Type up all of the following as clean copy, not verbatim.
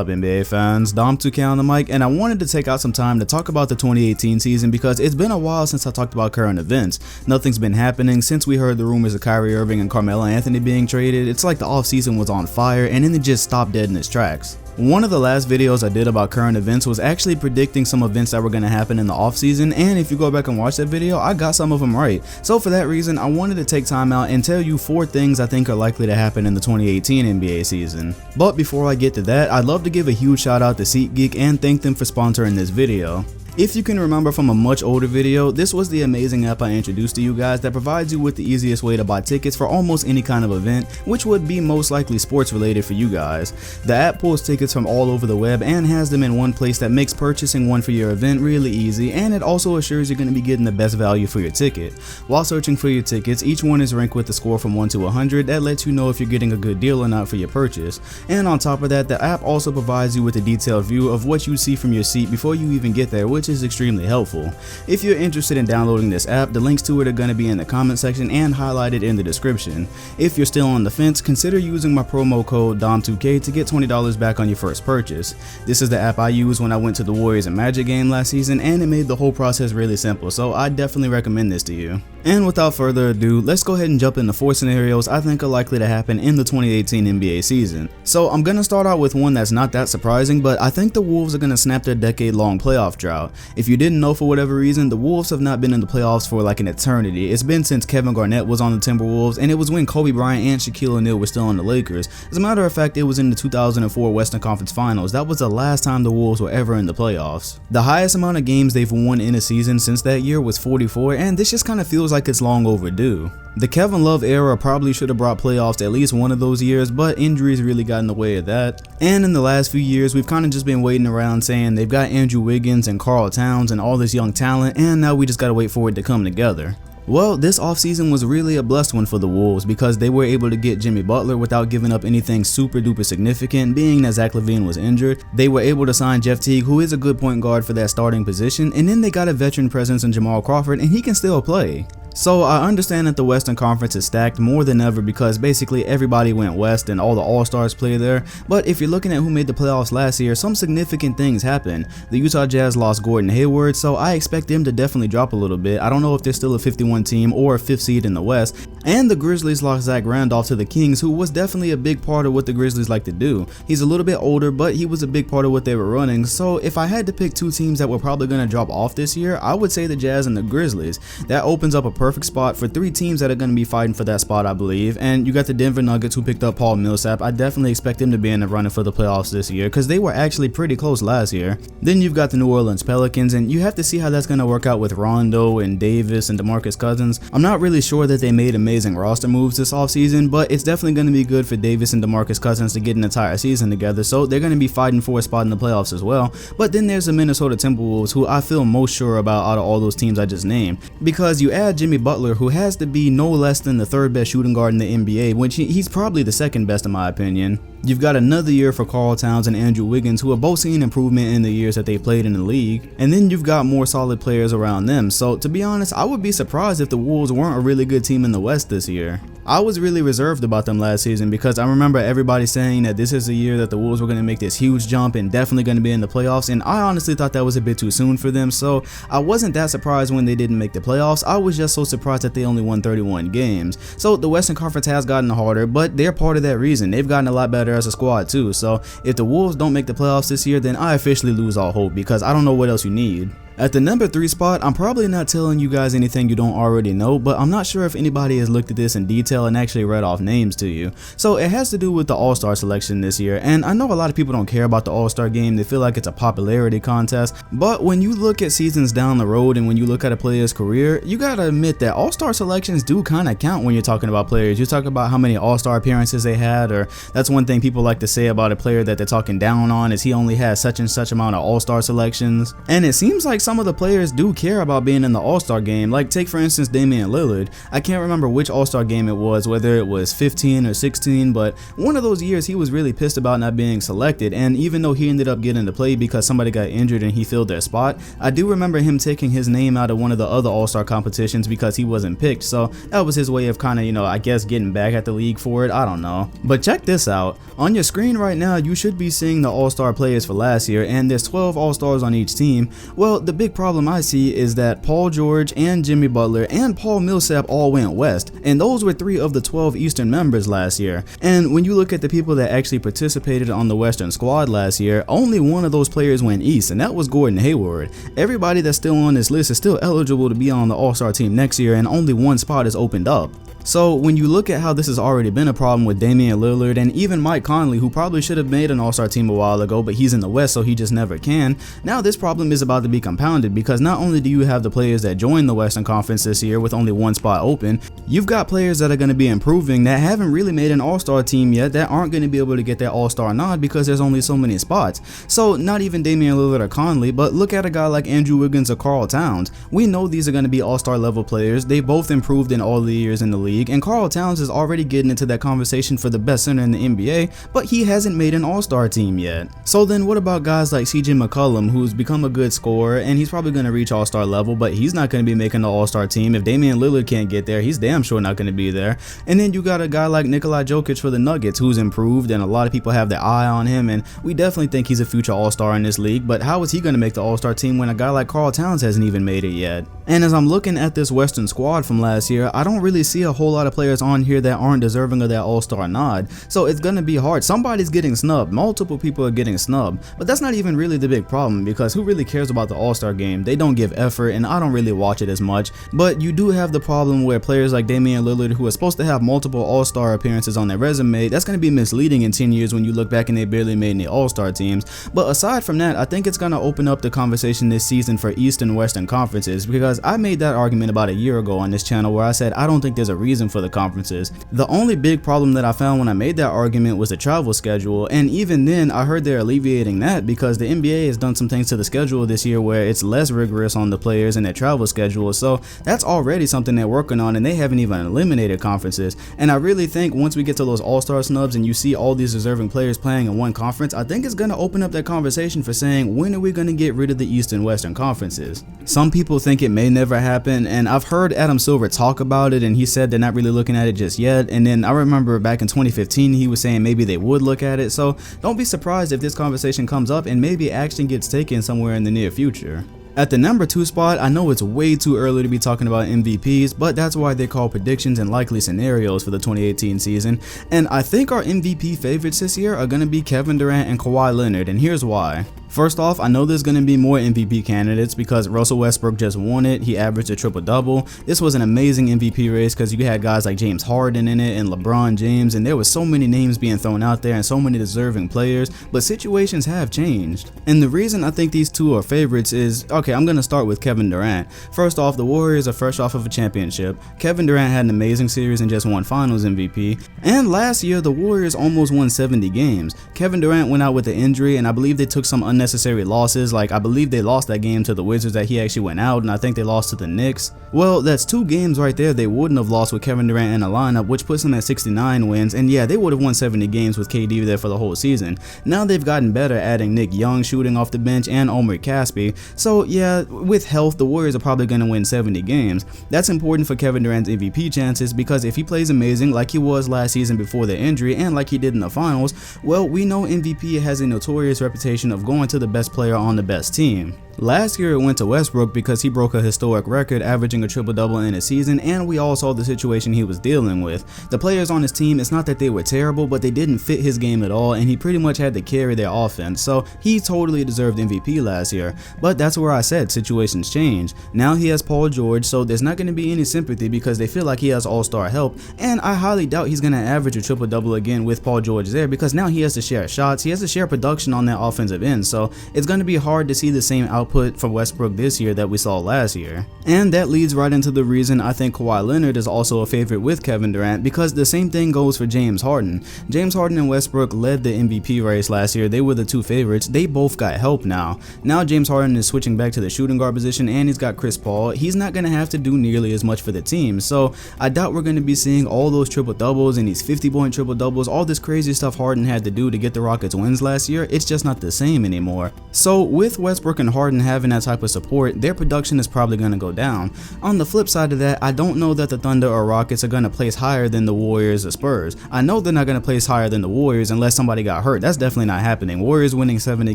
Up NBA fans, Dom2K on the mic, and I wanted to take out some time to talk about the 2018 season because it's been a while since I talked about current events. Nothing's been happening since we heard the rumors of Kyrie Irving and Carmelo Anthony being traded. It's like the offseason was on fire and then it just stopped dead in its tracks. One of the last videos I did about current events was actually predicting some events that were going to happen in the offseason, and if you go back and watch that video, I got some of them right. So for that reason, I wanted to take time out and tell you 4 things I think are likely to happen in the 2018 NBA season. But before I get to that, I'd love to give a huge shout out to SeatGeek and thank them for sponsoring this video. If you can remember from a much older video, this was the amazing app I introduced to you guys that provides you with the easiest way to buy tickets for almost any kind of event, which would be most likely sports related for you guys. The app pulls tickets from all over the web and has them in one place that makes purchasing one for your event really easy, and it also assures you're going to be getting the best value for your ticket. While searching for your tickets, each one is ranked with a score from 1 to 100 that lets you know if you're getting a good deal or not for your purchase. And on top of that, the app also provides you with a detailed view of what you see from your seat before you even get there, which is extremely helpful. If you're interested in downloading this app, the links to it are going to be in the comment section and highlighted in the description. If you're still on the fence, consider using my promo code DOM2K to get $20 back on your first purchase. This is the app I used when I went to the Warriors and Magic game last season, and it made the whole process really simple, so I definitely recommend this to you. And without further ado, let's go ahead and jump into 4 scenarios I think are likely to happen in the 2018 NBA season. So I'm going to start out with one that's not that surprising, but I think the Wolves are going to snap their decade-long playoff drought. If you didn't know, for whatever reason, the Wolves have not been in the playoffs for like an eternity. It's been since Kevin Garnett was on the Timberwolves, and it was when Kobe Bryant and Shaquille O'Neal were still on the Lakers. As a matter of fact, it was in the 2004 Western Conference Finals. That was the last time the Wolves were ever in the playoffs. The highest amount of games they've won in a season since that year was 44, and this just kind of feels like it's long overdue. The Kevin Love era probably should have brought playoffs to at least one of those years, but injuries really got in the way of that. And in the last few years, we've kind of just been waiting around saying they've got Andrew Wiggins and Karl Towns and all this young talent, and now we just gotta wait for it to come together. Well, this offseason was really a blessed one for the Wolves because they were able to get Jimmy Butler without giving up anything super duper significant, being that Zach LaVine was injured. They were able to sign Jeff Teague, who is a good point guard for that starting position, and then they got a veteran presence in Jamal Crawford, and he can still play. So I understand that the Western Conference is stacked more than ever because basically everybody went west and all the All-Stars play there, but if you're looking at who made the playoffs last year, some significant things happened. The Utah Jazz lost Gordon Hayward, so I expect them to definitely drop a little bit. I don't know if they're still a 51 team or a 5th seed in the West. And the Grizzlies lost Zach Randolph to the Kings, who was definitely a big part of what the Grizzlies like to do. He's a little bit older, but he was a big part of what they were running, so if I had to pick 2 teams that were probably going to drop off this year, I would say the Jazz and the Grizzlies. That opens up a perfect spot for 3 teams that are going to be fighting for that spot, I believe. And you got the Denver Nuggets, who picked up Paul Millsap. I definitely expect them to be in the running for the playoffs this year because they were actually pretty close last year. Then you've got the New Orleans Pelicans, and you have to see how that's going to work out with Rondo and Davis and DeMarcus Cousins. I'm not really sure that they made amazing roster moves this offseason, but it's definitely going to be good for Davis and DeMarcus Cousins to get an entire season together, so they're going to be fighting for a spot in the playoffs as well. But then there's the Minnesota Timberwolves, who I feel most sure about out of all those teams I just named, because you add Jimmy Butler, who has to be no less than the 3rd best shooting guard in the NBA, which he's probably the 2nd best in my opinion. You've got another year for Karl Towns and Andrew Wiggins, who have both seen improvement in the years that they played in the league, and then you've got more solid players around them. So to be honest, I would be surprised if the Wolves weren't a really good team in the West this year. I was really reserved about them last season because I remember everybody saying that this is the year that the Wolves were going to make this huge jump and definitely going to be in the playoffs, and I honestly thought that was a bit too soon for them, so I wasn't that surprised when they didn't make the playoffs. I was just so surprised that they only won 31 games. So the Western Conference has gotten harder, but they're part of that reason. They've gotten a lot better as a squad too, so if the Wolves don't make the playoffs this year, then I officially lose all hope because I don't know what else you need. At the number 3 spot, I'm probably not telling you guys anything you don't already know, but I'm not sure if anybody has looked at this in detail and actually read off names to you. So it has to do with the All-Star selection this year, and I know a lot of people don't care about the All-Star game. They feel like it's a popularity contest, but when you look at seasons down the road and when you look at a player's career, you gotta admit that All-Star selections do kind of count when you're talking about players. You talk about how many All-Star appearances they had, or that's one thing people like to say about a player that they're talking down on, is he only has such and such amount of All-Star selections. And it seems like some of the players do care about being in the All-Star game. Like take for instance Damian Lillard. I can't remember which All-Star game it was, whether it was 15 or 16, but one of those years he was really pissed about not being selected, and even though he ended up getting to play because somebody got injured and he filled their spot, I do remember him taking his name out of one of the other All-Star competitions because he wasn't picked. So that was his way of kind of, you know, I guess getting back at the league for it. I don't know. But check this out. On your screen right now, you should be seeing the All-Star players for last year, and there's 12 All-Stars on each team. Well, the big problem I see is that Paul George and Jimmy Butler and Paul Millsap all went west, and those were 3 of the 12 Eastern members last year. And when you look at the people that actually participated on the Western squad last year, only one of those players went east, and that was Gordon Hayward. Everybody that's still on this list is still eligible to be on the All-Star team next year, and only one spot is opened up. So when you look at how this has already been a problem with Damian Lillard and even Mike Conley, who probably should have made an All-Star team a while ago, but he's in the West so he just never can, now this problem is about to be compounded because not only do you have the players that joined the Western Conference this year with only one spot open, you've got players that are going to be improving that haven't really made an All-Star team yet that aren't going to be able to get that All-Star nod because there's only so many spots. So not even Damian Lillard or Conley, but look at a guy like Andrew Wiggins or Karl Towns. We know these are going to be All-Star level players. They both improved in all the years in the league, and Karl Towns is already getting into that conversation for the best center in the NBA, but he hasn't made an All-Star team yet. So then what about guys like CJ McCollum, who's become a good scorer and he's probably going to reach All-Star level, but he's not going to be making the All-Star team. If Damian Lillard can't get there, he's damn sure not going to be there. And then you got a guy like Nikola Jokic for the Nuggets, who's improved, and a lot of people have their eye on him, and we definitely think he's a future All-Star in this league, but how is he going to make the All-Star team when a guy like Karl Towns hasn't even made it yet? And as I'm looking at this Western squad from last year, I don't really see a whole lot of players on here that aren't deserving of that All-Star nod, so it's gonna be hard. Somebody's getting snubbed, multiple people are getting snubbed, but that's not even really the big problem because who really cares about the All-Star game? They don't give effort and I don't really watch it as much. But you do have the problem where players like Damian Lillard, who are supposed to have multiple All-Star appearances on their resume, that's gonna be misleading in 10 years when you look back and they barely made any All-Star teams. But aside from that, I think it's gonna open up the conversation this season for East and Western conferences, because I made that argument about a year ago on this channel where I said I don't think there's a reason for the conferences. The only big problem that I found when I made that argument was the travel schedule, and even then I heard they're alleviating that because the NBA has done some things to the schedule this year where it's less rigorous on the players and their travel schedule, so that's already something they're working on, and they haven't even eliminated conferences. And I really think once we get to those All-Star snubs and you see all these deserving players playing in one conference, I think it's going to open up that conversation for saying, when are we going to get rid of the East and Western conferences? Some people think it may never happen, and I've heard Adam Silver talk about it and he said they're not really looking at it just yet. And then I remember back in 2015 he was saying maybe they would look at it, so don't be surprised if this conversation comes up and maybe action gets taken somewhere in the near future. At the number 2 spot, I know it's way too early to be talking about MVPs, but that's why they call predictions and likely scenarios for the 2018 season, and I think our MVP favorites this year are going to be Kevin Durant and Kawhi Leonard, and here's why. First off, I know there's going to be more MVP candidates because Russell Westbrook just won it. He averaged a triple-double. This was an amazing MVP race because you had guys like James Harden in it and LeBron James, and there was so many names being thrown out there and so many deserving players, but situations have changed. And the reason I think these two are favorites is, okay, I'm going to start with Kevin Durant. First off, the Warriors are fresh off of a championship. Kevin Durant had an amazing series and just won Finals MVP. And last year, the Warriors almost won 70 games. Kevin Durant went out with an injury, and I believe they took some unnecessary losses. Like I believe they lost that game to the Wizards that he actually went out, and I think they lost to the Knicks. Well, that's 2 games right there they wouldn't have lost with Kevin Durant in the lineup, which puts them at 69 wins, and yeah, they would have won 70 games with KD there for the whole season. Now they've gotten better, adding Nick Young shooting off the bench and Omri Caspi, so yeah, with health the Warriors are probably going to win 70 games. That's important for Kevin Durant's MVP chances because if he plays amazing like he was last season before the injury and like he did in the finals, well, we know MVP has a notorious reputation of going to the best player on the best team. Last year it went to Westbrook because he broke a historic record averaging a triple-double in a season, and we all saw the situation he was dealing with. The players on his team, it's not that they were terrible, but they didn't fit his game at all, and he pretty much had to carry their offense, so he totally deserved MVP last year. But that's where I said situations change. Now he has Paul George, so there's not going to be any sympathy because they feel like he has all-star help, and I highly doubt he's going to average a triple-double again with Paul George there because now he has to share shots, he has to share production on that offensive end, so it's going to be hard to see the same output output from Westbrook this year that we saw last year. And that leads right into the reason I think Kawhi Leonard is also a favorite with Kevin Durant, because the same thing goes for James Harden. James Harden and Westbrook led the MVP race last year. They were the two favorites. They both got help now. Now James Harden is switching back to the shooting guard position, and he's got Chris Paul. He's not going to have to do nearly as much for the team, so I doubt we're going to be seeing all those triple doubles and these 50-point triple doubles, all this crazy stuff Harden had to do to get the Rockets wins last year. It's just not the same anymore. So with Westbrook and Harden having that type of support, their production is probably going to go down. On the flip side of that, I don't know that the Thunder or Rockets are going to place higher than the Warriors or Spurs. I know they're not going to place higher than the Warriors unless somebody got hurt. That's definitely not happening. Warriors winning 70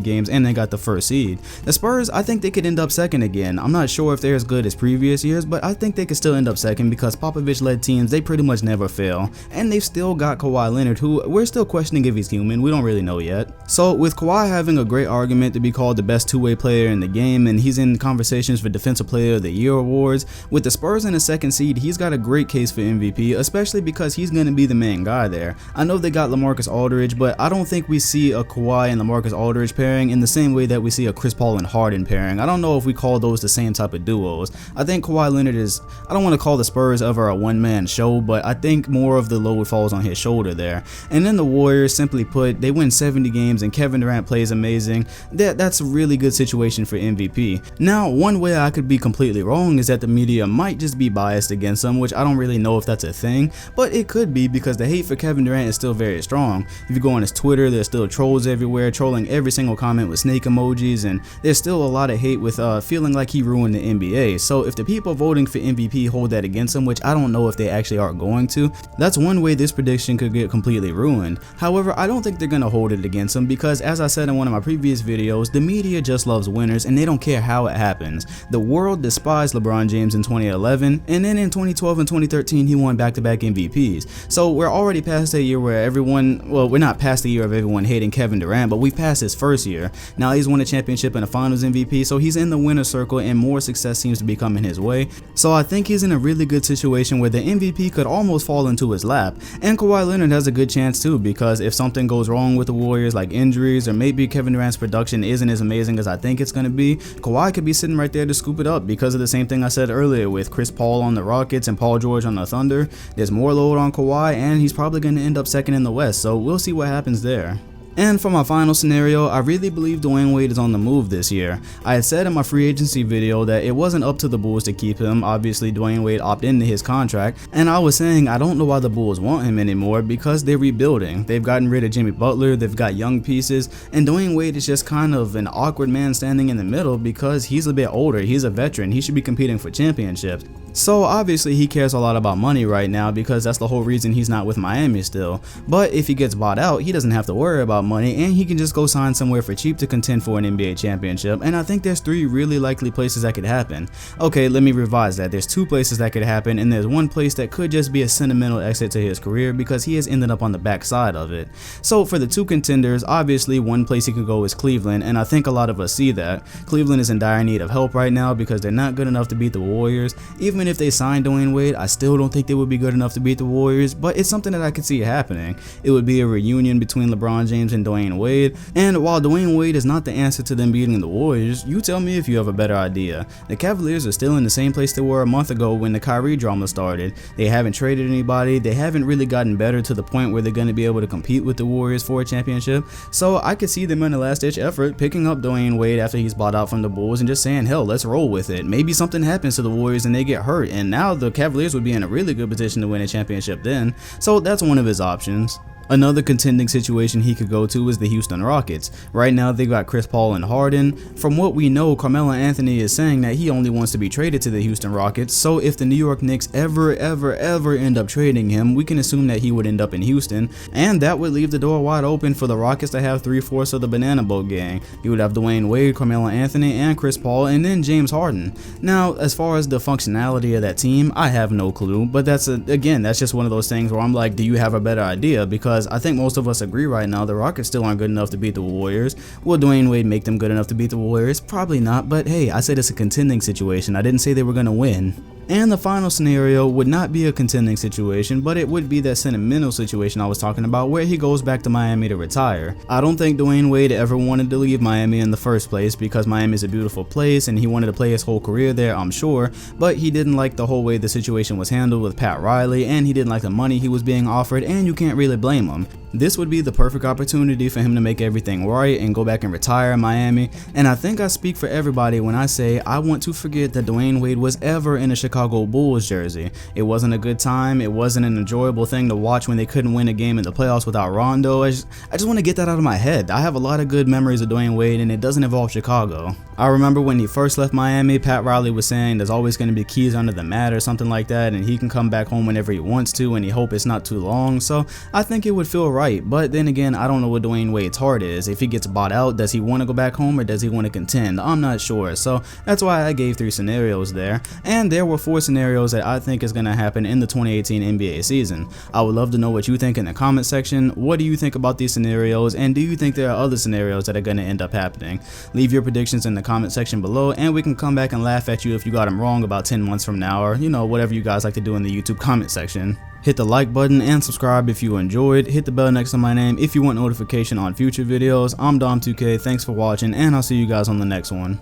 games and they got the first seed. The Spurs, I think they could end up second again. I'm not sure if they're as good as previous years, but I think they could still end up second because Popovich-led teams, they pretty much never fail. And they've still got Kawhi Leonard, who we're still questioning if he's human. We don't really know yet. So with Kawhi having a great argument to be called the best two-way player in the game, and he's in conversations for Defensive Player of the Year awards, with the Spurs in the second seed, he's got a great case for MVP, especially because he's going to be the main guy there. I know they got LaMarcus Aldridge, but I don't think we see a Kawhi and LaMarcus Aldridge pairing in the same way that we see a Chris Paul and Harden pairing. I don't know if we call those the same type of duos. I think Kawhi Leonard is, I don't want to call the Spurs ever a one-man show, but I think more of the load falls on his shoulder there. And then the Warriors, simply put, they win 70 games and Kevin Durant plays amazing. That's a really good situation for MVP. Now, one way I could be completely wrong is that the media might just be biased against him, which I don't really know if that's a thing, but it could be because the hate for Kevin Durant is still very strong. If you go on his Twitter, there's still trolls everywhere trolling every single comment with snake emojis, and there's still a lot of hate with feeling like he ruined the NBA. So if the people voting for MVP hold that against him, which I don't know if they actually are going to, that's one way this prediction could get completely ruined. However, I don't think they're going to hold it against him because, as I said in one of my previous videos, the media just loves winners and they don't care how it happens. The world despised LeBron James in 2011, and then in 2012 and 2013 he won back-to-back MVPs. So we're already past that year where everyone, well, we're not past the year of everyone hating Kevin Durant, but we've passed his first year. Now he's won a championship and a finals MVP, so he's in the winner's circle and more success seems to be coming his way. So I think he's in a really good situation where the MVP could almost fall into his lap. And Kawhi Leonard has a good chance too, because if something goes wrong with the Warriors, like injuries, or maybe Kevin Durant's production isn't as amazing as I think it's going to be, Kawhi could be sitting right there to scoop it up because of the same thing I said earlier with Chris Paul on the Rockets and Paul George on the Thunder. There's more load on Kawhi and he's probably going to end up second in the West, so we'll see what happens there. And for my final scenario, I really believe Dwyane Wade is on the move this year. I had said in my free agency video that it wasn't up to the Bulls to keep him. Obviously, Dwyane Wade opted into his contract, and I was saying I don't know why the Bulls want him anymore because they're rebuilding. They've gotten rid of Jimmy Butler, they've got young pieces, and Dwyane Wade is just kind of an awkward man standing in the middle because he's a bit older, he's a veteran, he should be competing for championships. So obviously he cares a lot about money right now because that's the whole reason he's not with Miami still. But if he gets bought out, he doesn't have to worry about money and he can just go sign somewhere for cheap to contend for an NBA championship, and I think there's 3 really likely places that could happen. Okay, let me revise that. There's 2 places that could happen, and there's 1 place that could just be a sentimental exit to his career because he has ended up on the backside of it. So for the 2 contenders, obviously one place he could go is Cleveland, and I think a lot of us see that. Cleveland is in dire need of help right now because they're not good enough to beat the Warriors. Even if they signed Dwyane Wade, I still don't think they would be good enough to beat the Warriors, but it's something that I could see happening. It would be a reunion between LeBron James and Dwyane Wade, and while Dwyane Wade is not the answer to them beating the Warriors, you tell me if you have a better idea. The Cavaliers are still in the same place they were a month ago when the Kyrie drama started. They haven't traded anybody, they haven't really gotten better to the point where they're going to be able to compete with the Warriors for a championship, so I could see them in a last-ditch effort picking up Dwyane Wade after he's bought out from the Bulls and just saying, hell, let's roll with it. Maybe something happens to the Warriors and they get hurt, and now the Cavaliers would be in a really good position to win a championship then, so that's one of his options. Another contending situation he could go to is the Houston Rockets. Right now they got Chris Paul and Harden. From what we know, Carmelo Anthony is saying that he only wants to be traded to the Houston Rockets, so if the New York Knicks ever end up trading him, we can assume that he would end up in Houston, and that would leave the door wide open for the Rockets to have 3/4 of the Banana Boat gang. You would have Dwyane Wade, Carmelo Anthony, and Chris Paul, and then James Harden. Now, as far as the functionality of that team, I have no clue, but that's just one of those things where I'm like, do you have a better idea? Because I think most of us agree right now the Rockets still aren't good enough to beat the Warriors. Will Dwyane Wade make them good enough to beat the Warriors? Probably not, but hey, I said it's a contending situation. I didn't say they were going to win. And the final scenario would not be a contending situation, but it would be that sentimental situation I was talking about where he goes back to Miami to retire. I don't think Dwayne Wade ever wanted to leave Miami in the first place because Miami is a beautiful place and he wanted to play his whole career there, I'm sure, but he didn't like the whole way the situation was handled with Pat Riley, and he didn't like the money he was being offered, and you can't really blame him. This would be the perfect opportunity for him to make everything right and go back and retire in Miami, and I think I speak for everybody when I say I want to forget that Dwayne Wade was ever in a Chicago Bulls jersey. It wasn't a good time, it wasn't an enjoyable thing to watch when they couldn't win a game in the playoffs without Rondo. I just want to get that out of my head. I have a lot of good memories of Dwayne Wade, and it doesn't involve Chicago. I remember when he first left Miami, Pat Riley was saying there's always going to be keys under the mat or something like that, and he can come back home whenever he wants to, and he hope it's not too long, so I think it would feel right. But then again, I don't know what Dwayne Wade's heart is. If he gets bought out, does he want to go back home or does he want to contend? I'm not sure, so that's why I gave 3 scenarios there, and there were 4 scenarios that I think is going to happen in the 2018 NBA season. I would love to know what you think in the comment section. What do you think about these scenarios, and do you think there are other scenarios that are going to end up happening? Leave your predictions in the comment section below, and we can come back and laugh at you if you got them wrong about 10 months from now, or you know, whatever you guys like to do in the YouTube comment section. Hit the like button and subscribe if you enjoyed. Hit the bell next to my name if you want notification on future videos. I'm Dom2K, thanks for watching, and I'll see you guys on the next one.